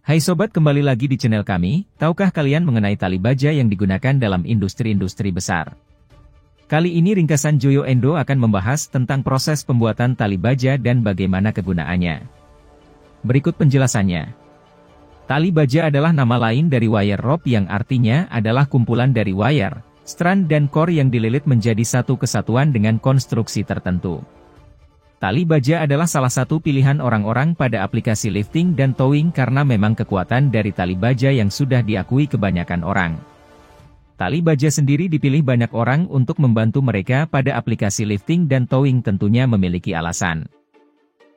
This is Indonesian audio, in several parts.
Hai sobat, kembali lagi di channel kami. Tahukah kalian mengenai tali baja yang digunakan dalam industri-industri besar? Kali ini ringkasan Joyo Endo akan membahas tentang proses pembuatan tali baja dan bagaimana kegunaannya. Berikut penjelasannya. Tali baja adalah nama lain dari wire rope yang artinya adalah kumpulan dari wire, strand dan core yang dililit menjadi satu kesatuan dengan konstruksi tertentu. Tali baja adalah salah satu pilihan orang-orang pada aplikasi lifting dan towing karena memang kekuatan dari tali baja yang sudah diakui kebanyakan orang. Tali baja sendiri dipilih banyak orang untuk membantu mereka pada aplikasi lifting dan towing tentunya memiliki alasan.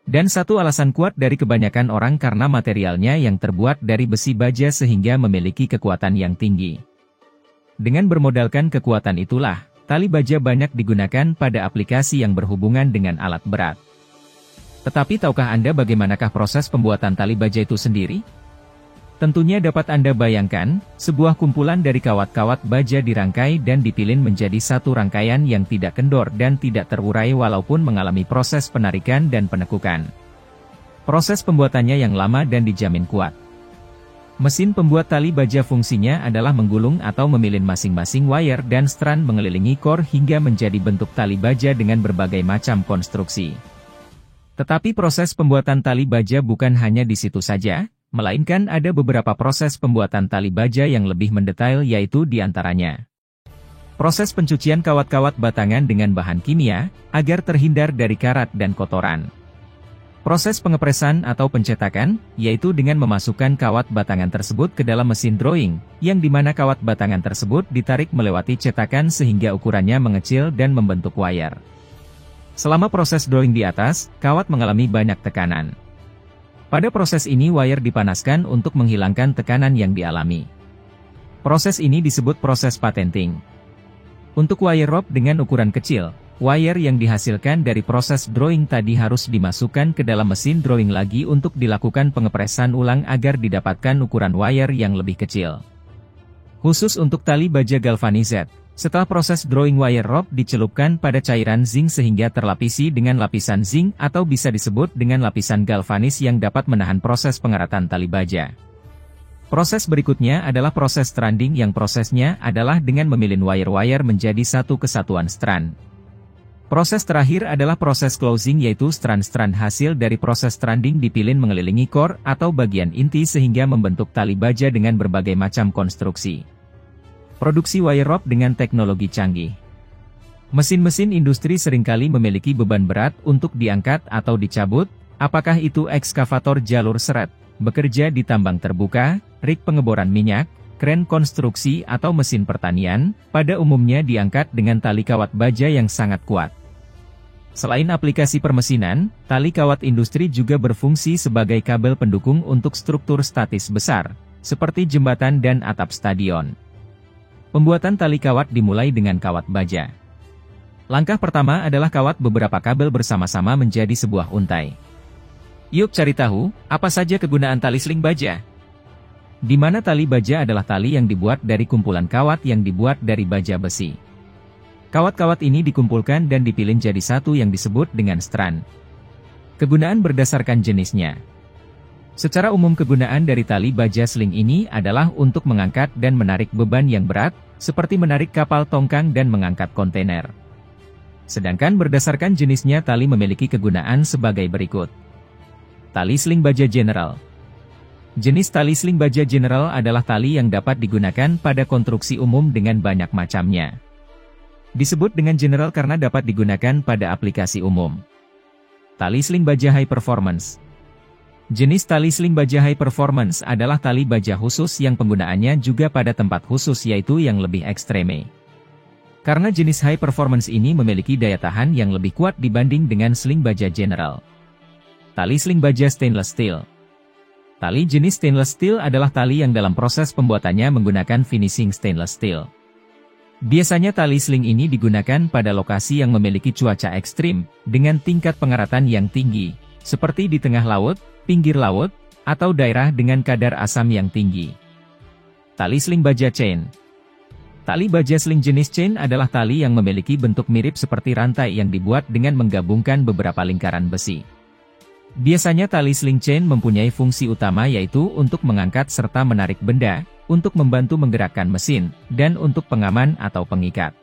Dan satu alasan kuat dari kebanyakan orang karena materialnya yang terbuat dari besi baja sehingga memiliki kekuatan yang tinggi. Dengan bermodalkan kekuatan itulah, tali baja banyak digunakan pada aplikasi yang berhubungan dengan alat berat. Tetapi tahukah Anda bagaimanakah proses pembuatan tali baja itu sendiri? Tentunya dapat Anda bayangkan, sebuah kumpulan dari kawat-kawat baja dirangkai dan dipilin menjadi satu rangkaian yang tidak kendor dan tidak terurai walaupun mengalami proses penarikan dan penekukan. Proses pembuatannya yang lama dan dijamin kuat. Mesin pembuat tali baja fungsinya adalah menggulung atau memilin masing-masing wire dan strand mengelilingi core hingga menjadi bentuk tali baja dengan berbagai macam konstruksi. Tetapi proses pembuatan tali baja bukan hanya di situ saja, melainkan ada beberapa proses pembuatan tali baja yang lebih mendetail yaitu diantaranya. Proses pencucian kawat-kawat batangan dengan bahan kimia, agar terhindar dari karat dan kotoran. Proses pengepresan atau pencetakan, yaitu dengan memasukkan kawat batangan tersebut ke dalam mesin drawing, yang dimana kawat batangan tersebut ditarik melewati cetakan sehingga ukurannya mengecil dan membentuk wire. Selama proses drawing di atas, kawat mengalami banyak tekanan. Pada proses ini wire dipanaskan untuk menghilangkan tekanan yang dialami. Proses ini disebut proses patenting. Untuk wire rope dengan ukuran kecil, wire yang dihasilkan dari proses drawing tadi harus dimasukkan ke dalam mesin drawing lagi untuk dilakukan pengepresan ulang agar didapatkan ukuran wire yang lebih kecil. Khusus untuk tali baja galvanized, setelah proses drawing wire rope dicelupkan pada cairan zinc sehingga terlapisi dengan lapisan zinc atau bisa disebut dengan lapisan galvanis yang dapat menahan proses pengeratan tali baja. Proses berikutnya adalah proses stranding yang prosesnya adalah dengan memilin wire-wire menjadi satu kesatuan strand. Proses terakhir adalah proses closing yaitu strand-strand hasil dari proses stranding dipilin mengelilingi core atau bagian inti sehingga membentuk tali baja dengan berbagai macam konstruksi. Produksi wire rope dengan teknologi canggih. Mesin-mesin industri seringkali memiliki beban berat untuk diangkat atau dicabut, apakah itu ekskavator jalur seret, bekerja di tambang terbuka, rig pengeboran minyak, kren konstruksi atau mesin pertanian, pada umumnya diangkat dengan tali kawat baja yang sangat kuat. Selain aplikasi permesinan, tali kawat industri juga berfungsi sebagai kabel pendukung untuk struktur statis besar, seperti jembatan dan atap stadion. Pembuatan tali kawat dimulai dengan kawat baja. Langkah pertama adalah kawat beberapa kabel bersama-sama menjadi sebuah untai. Yuk cari tahu, apa saja kegunaan tali sling baja? Di mana tali baja adalah tali yang dibuat dari kumpulan kawat yang dibuat dari baja besi. Kawat-kawat ini dikumpulkan dan dipilin jadi satu yang disebut dengan strand. Kegunaan berdasarkan jenisnya. Secara umum kegunaan dari tali baja sling ini adalah untuk mengangkat dan menarik beban yang berat, seperti menarik kapal tongkang dan mengangkat kontainer. Sedangkan berdasarkan jenisnya tali memiliki kegunaan sebagai berikut. Tali sling baja general. Jenis tali sling baja general adalah tali yang dapat digunakan pada konstruksi umum dengan banyak macamnya. Disebut dengan general karena dapat digunakan pada aplikasi umum. Tali sling baja high performance. Jenis tali sling baja high performance adalah tali baja khusus yang penggunaannya juga pada tempat khusus yaitu yang lebih ekstreme. Karena jenis high performance ini memiliki daya tahan yang lebih kuat dibanding dengan sling baja general. Tali sling baja stainless steel. Tali jenis stainless steel adalah tali yang dalam proses pembuatannya menggunakan finishing stainless steel. Biasanya tali sling ini digunakan pada lokasi yang memiliki cuaca ekstrim, dengan tingkat pengeratan yang tinggi, seperti di tengah laut, pinggir laut, atau daerah dengan kadar asam yang tinggi. Tali sling baja chain. Tali baja sling jenis chain adalah tali yang memiliki bentuk mirip seperti rantai yang dibuat dengan menggabungkan beberapa lingkaran besi. Biasanya tali sling chain mempunyai fungsi utama yaitu untuk mengangkat serta menarik benda, untuk membantu menggerakkan mesin, dan untuk pengaman atau pengikat.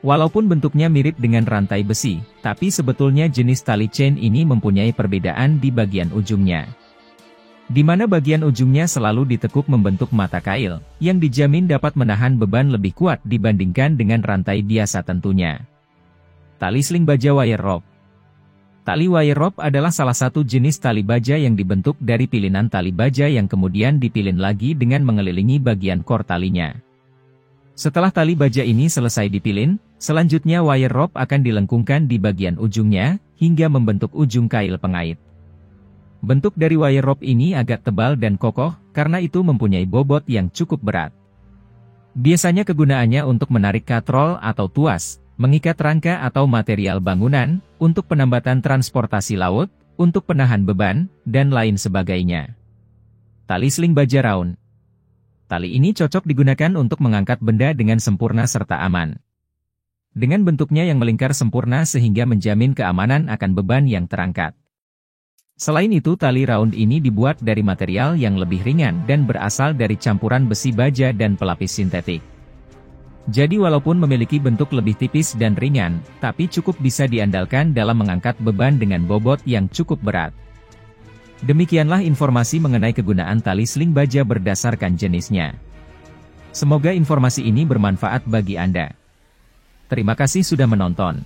Walaupun bentuknya mirip dengan rantai besi, tapi sebetulnya jenis tali chain ini mempunyai perbedaan di bagian ujungnya. Di mana bagian ujungnya selalu ditekuk membentuk mata kail, yang dijamin dapat menahan beban lebih kuat dibandingkan dengan rantai biasa tentunya. Tali sling baja wire rope. Tali wire rope adalah salah satu jenis tali baja yang dibentuk dari pilihan tali baja yang kemudian dipilin lagi dengan mengelilingi bagian kor talinya. Setelah tali baja ini selesai dipilin, selanjutnya wire rope akan dilengkungkan di bagian ujungnya, hingga membentuk ujung kail pengait. Bentuk dari wire rope ini agak tebal dan kokoh, karena itu mempunyai bobot yang cukup berat. Biasanya kegunaannya untuk menarik katrol atau tuas, mengikat rangka atau material bangunan, untuk penambatan transportasi laut, untuk penahan beban, dan lain sebagainya. Tali sling baja round. Tali ini cocok digunakan untuk mengangkat benda dengan sempurna serta aman. Dengan bentuknya yang melingkar sempurna sehingga menjamin keamanan akan beban yang terangkat. Selain itu tali round ini dibuat dari material yang lebih ringan dan berasal dari campuran besi baja dan pelapis sintetik. Jadi walaupun memiliki bentuk lebih tipis dan ringan, tapi cukup bisa diandalkan dalam mengangkat beban dengan bobot yang cukup berat. Demikianlah informasi mengenai kegunaan tali sling baja berdasarkan jenisnya. Semoga informasi ini bermanfaat bagi Anda. Terima kasih sudah menonton.